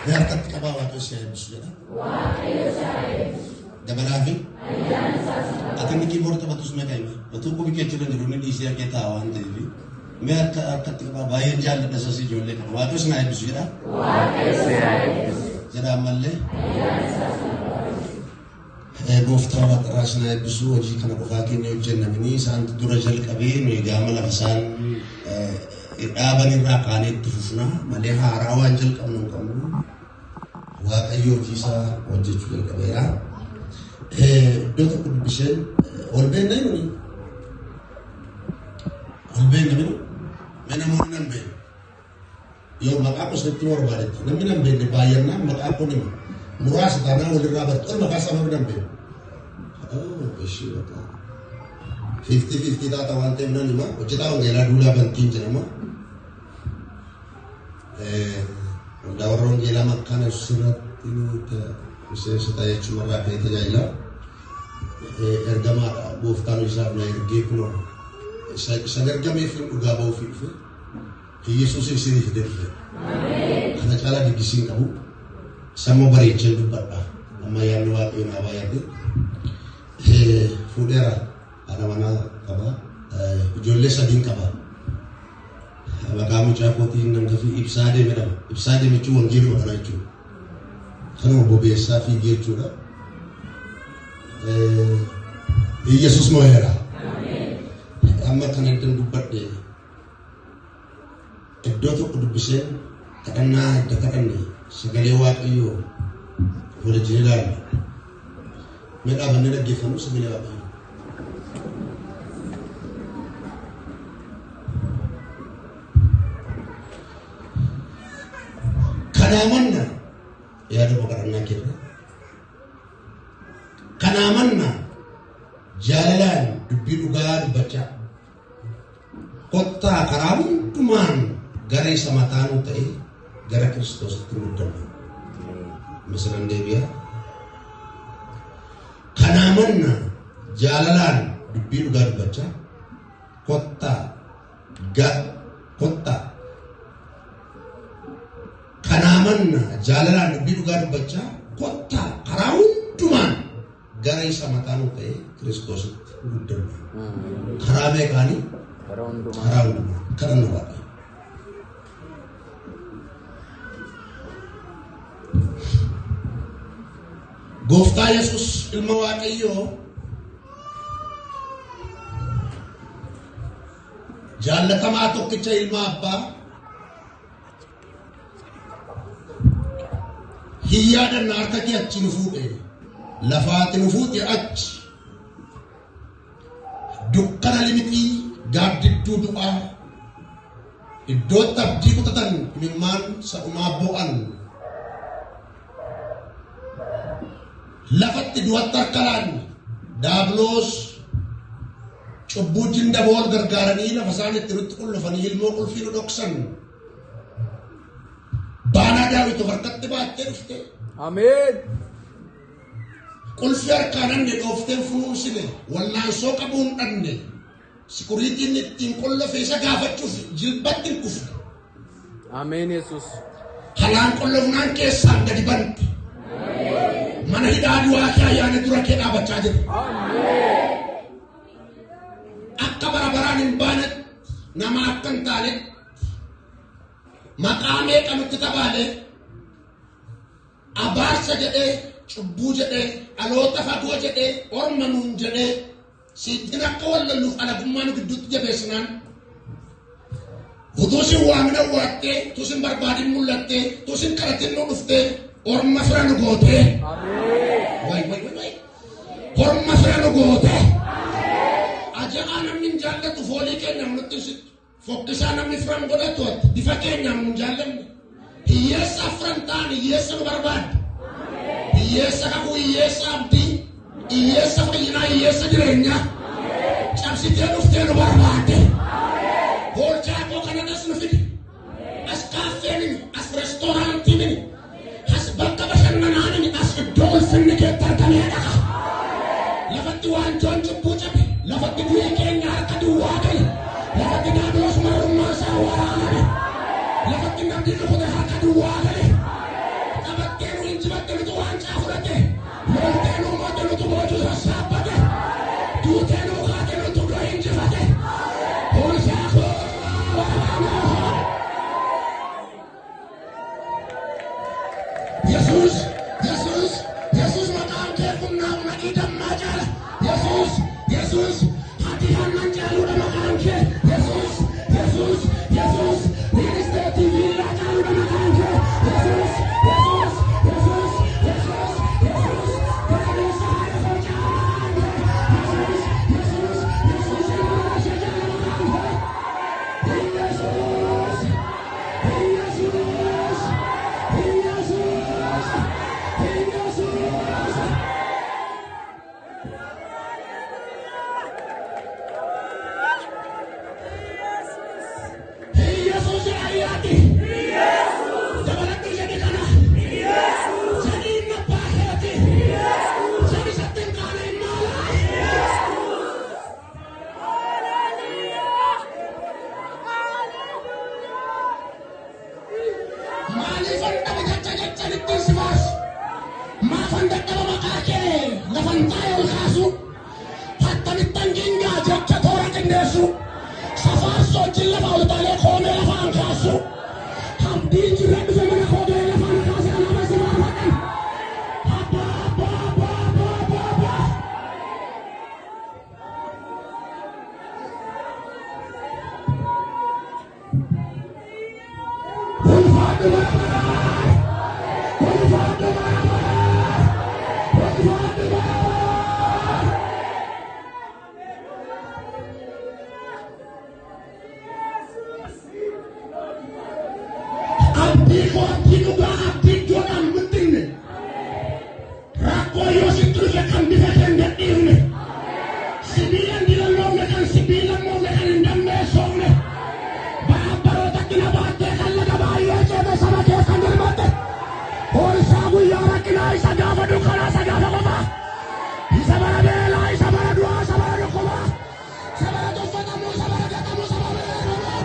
Berkat kabawato siya ibusya. Dabalafi? Ati ni keyboard ta batus na kayo. Batu ko bikay chulan dulu ni siya kita awan TV. Berkat kababayan jalan na sa si Jole. Watos na ibusya. Jada malle. Gooftaa ras na ibisu hojii kana qofaatiin hojjennamanii isaan dura jalqabee nuyi gaama lafa isaan dhaaban irraa kaaneetti fufnaa malee haaraa waan jalqabnu hin qabnu waaqayyo hojii isaa hojjechuu jalqabeera. Iddoo tokko dubbisheen ol beekna nuni ol beekna minu mee namoonni nan beekna yoo maqaa qosatti barbaadetti namni nan beekne baay'annaan maqaa kun hima muraasa taanaa walirraa bartu maqaa sababa nan beekna. Ishii bakka 50-50 taata waan ta'eef nan hima hojjetaa wangeelaa duulaa bantiin jedhama. Waldaa warra wangeelaa makkaana sirratti miseensota jechuun irraa ka'ee tajaajila ergamaadha gooftaan isaaf na ergee kunoo isa ergameef dhugaa ba'uufii dhufe Yesuus isinii fide dhufe kana caalaa diggisiin qabu sammoo bareechee dubbadha amma yaadni waaqayyoon haa baay'ate. Fuudheera haadha manaa qaba ijoollee sadiin qaba maqaa mucaa kootiin namgafi ibsaa deeme jedhama. Ibsaa deeme jechuun wangeelii godhana jechuudha. Kanuma bobeessaa fiigee jechuudha. Yesuus moo'eera. Amma kana iddoo dubbadhe iddoo tokko dubbisee kadhannaa itti kadhanne sagalee waaqayyoo waliin ilaalla. Mereka benar gifanu segala apa? Kanamanna ya ada perkara kita. Kanamanna jalan dubbi duga dibaca. Kota karamun tuman gara sama tanu teh gara Kristus turun. Misalnya dia Kanamanna jalalan dubbi dhugaa dubbachaa kottaa Kanamanna jalalan dubbi dhugaa dubbachaa kottaa karaa hundumaan gara isa mataanuu ta'e Kiristoositti guddanna. Karaa meeqaanii? Karaa hundumaan kadhanna waaqayyo. Gooftaa Yesuus ilma waaqayyoo jaallatamaa tokkicha ilma abbaa hiyyaadhaan harka kee achi nu fuudhe lafaati nu fuudhe achi dukkana limitii gaaddidduu du'aa iddootti abdii kutatan imimmaan sa'umaa bo'an lafatti du'atti harkalaan daabloos cubbuu jinda bool gargaaranii lafa isaan itti nutti qullufanii ilmoo qulfii nu dhoksan baanaa daawwitu harkatti baattee dhufte. Ameen. Qulfii harkaan hanne dhoofteen funuunsine wallaansoo qabuun dhanne sikuriitiin ittiin qollofe isa gaafachuuf jilbatti hin kufne. Ameen Yesuus. Halaan qollofnaan keessaan gadi bante. Mana hidhaa du'aa kee ayyaana dura kee dhaabachaa jira. Akka barabaraan hin baanet nama akka hin taanet maqaa meeqa nutti tabaale abaarsa jedhee cubbuu jedhee dhaloota fagoo jedhee orma nuun jedhee siittiin akka wallalluuf alagummaa nu gidduutti jabeessinaan utuu sin waamina waattee utuu sin barbaadin mul'attee utuu sin kadhatin nu dhuftee orma fira nu gootee. Way. Orma fira nu gootee. Aja'aa namni hin jaallatu foolii keenyaan nutti fokkisaa namni firan godhatu bifa keenyaan nu jaallanne. Hiyyeessa afran ta'an hiyyeessa nu barbaadde. Hiyyeessa kakuu hiyyeessa abdii. Hiyyeessa fayyinaa hiyyeessa jireenyaa. Cabsitee dhuftee nu barbaadde. Boolchaa koo kananas nu fide. As kaaffeen as reestooraantiin as bakka bashannanaan as iddoo ulfinni keetti argamee dhaqa. Lafatti waanjoon cubbuu cabe. Lafatti bu'ee keenya harka duwwaa gale. Lafatti daabloos marummaa isaa waraaname. Lafatti namni dhufate harka duwwaa gale. Maalifan dhabe jecha ittiin si baasu. Maafan dadhaba maqaa kee lafan taa'e ol kaasu. Hattamittan gingaa jecha toora qindeessu. Safaarsoo wajjin lafa ol taalee koomee lafaan kaasu. Abdiin jirra dhufe mana koomee lafaan kaase alaabaa si baafadhan. Abdi juga abdi jodan penting nih. Rakoyo situ kan bisa kendet ini. Sembilan dilalom kan sembilan mau kan endam besok nih. Bapak tak kena bate kan laga bayi aja sama dia kan berbate. Oi sabu ya rakina isa dafa dukana isa dafa baba. Isa bara bela isa bara dua isa bara dukoma. Isa bara dofa kamu isa bara kamu isa bara bela.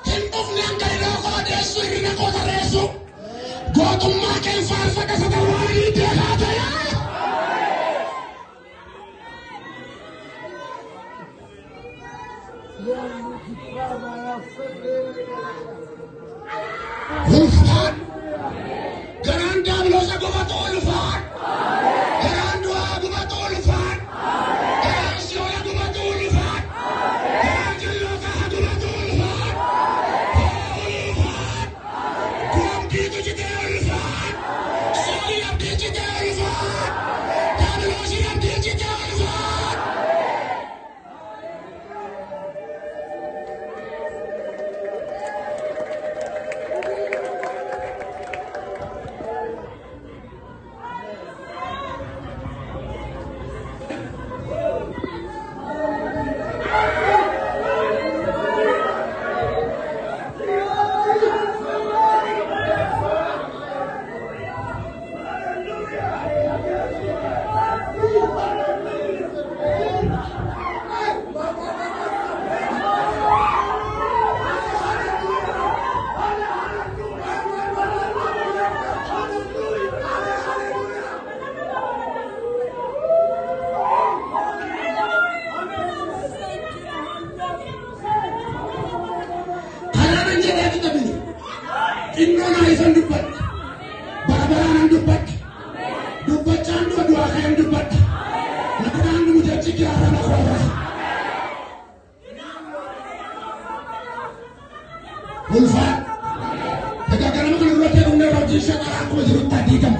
Hindofni ang galino ko adesso hindi na ko sa reso. Gotum makin farsa ka sa tawari di agad ya. Ulfan, Garan Diablo sa gumato Ulfan. Garan Dua gumato Ulfan. Garan Siola gumato Ulfan. Garan Jiloka gumato Ulfan. Ulfan, Kuam Kito Jite Ulfan. Soli Abdi Jite Ulfan. Diablo si Abdi Jite Ulfan. Inna isan dubat, barabaran dubat, dubat candu dua kayak dubat, nakunan dulu jadi kira nak orang. Ulfa, tegakkan makan dulu teh undang roti sekarang aku jerut tadi kan.